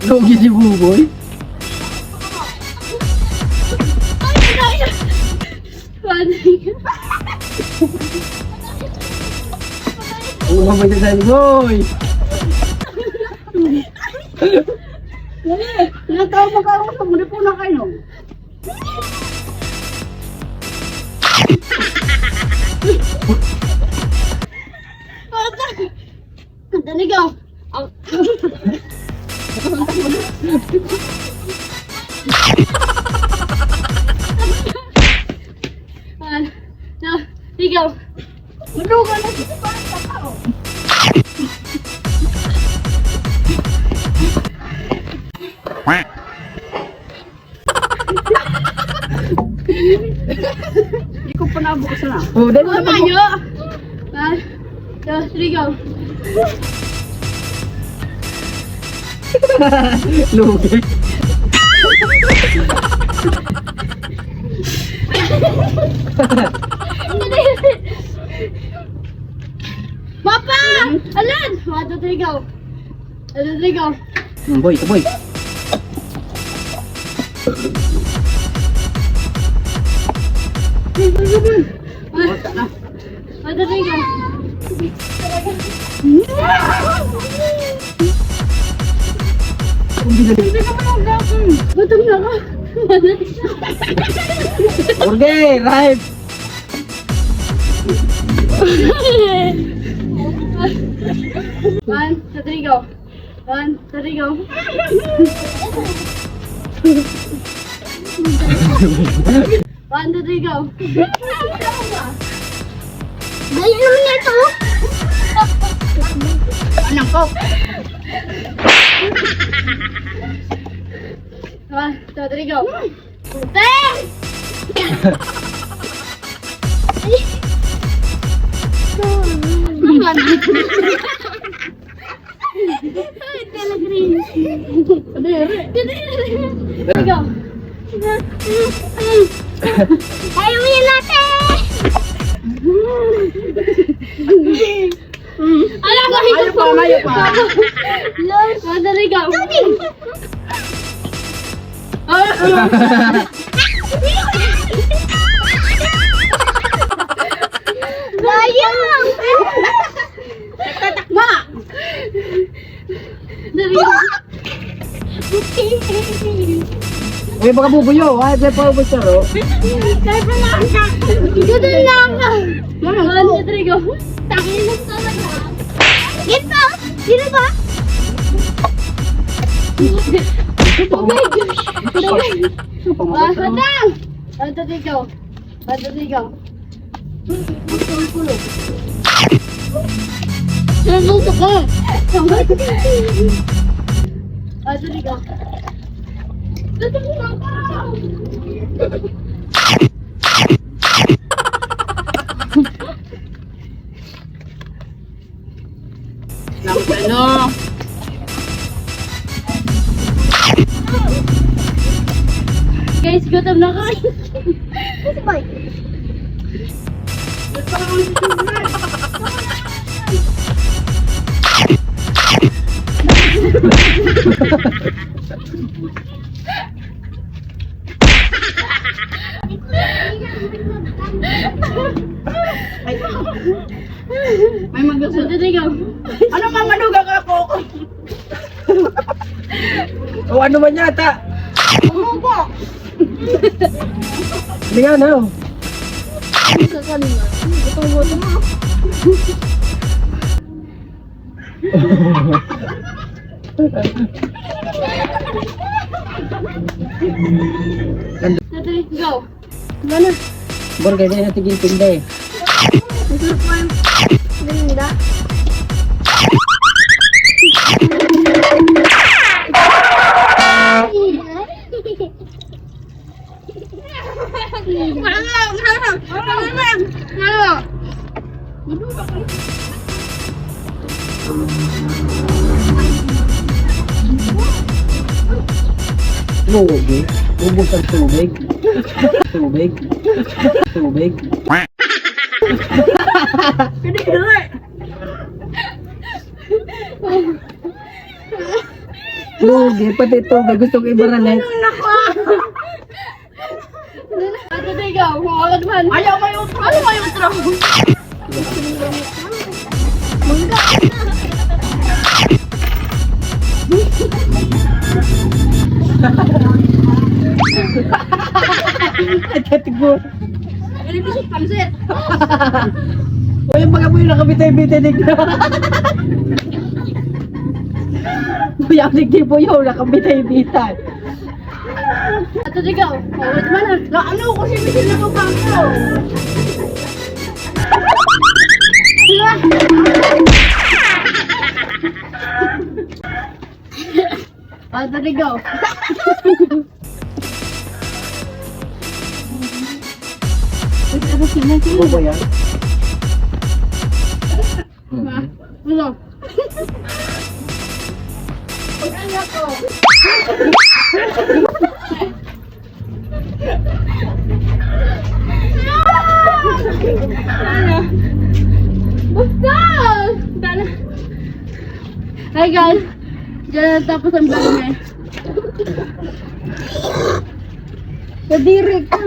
Lugi si Buboy. Una ba ito sa'yo, boy? Ilang taon magkaroon, muli po na kayo. Daligaw. Ligaw. Madugan na dito pa ang tao. Hindi ko pa nabukas na. Oh, dali Oh, mayo. Ligaw. Lugi. Papa! Alan! Ligaw. Ligaw. Boy, ito boy. Ligaw. Hindi ka mo yung gapon. Gutom na ka. Jorge, right. One, two, three, go. One, two, three, go. One, two, three, go. Dali naman ito. Anong ko? One, two, three, go. Ten! Go. Ayaw mo yun natin! Alam ko, Ayaw pa, ayaw pa. Lord, madali ka. Sayang! Nagtatakma! Dali ka. Uy, baka bubuyo. Ay, baka bubuyo saro. Kaya pa lang ka. Ito lang ka. One, two, three, go. Takin mo talaga. Ito! Sino ba? Oh my gosh! Patang! One, two, three, go. One, two, three, go. Nandito ka! One, two, three, go. Dito mo lang ka! Ano? Guys, gutom na kayo. Kasi ba? May magdasa. Ano mamanugang ako? O ano man yata? Umubo! Hindi nga na. Sa kanina. Itong boto mo. Natali, go! Gana? Borga din natin gintinda eh. Masarap pa yung... Hindi. Lugi. Ubus ang tubig. Tubig. Tubig. Lugi, pati tubig. Gusto ko ibaralet. Ate Tigo, kumakalat man. Ayaw may utro. Ano may utro? Mangga. Katigo. Ini bisa pansit. O yung mga buhay nakabitay-bitay digna. Buya digdi po yun, nakabitay-bitay. Ate Tigo, kumakalat man. Ano ko si Michelle na bubang ko? Ate Tigo. Ano ba yan? Ano? Ano ko? Basta! Hi guys! Diyan na tapos ang vlog niya. Kadiri ka!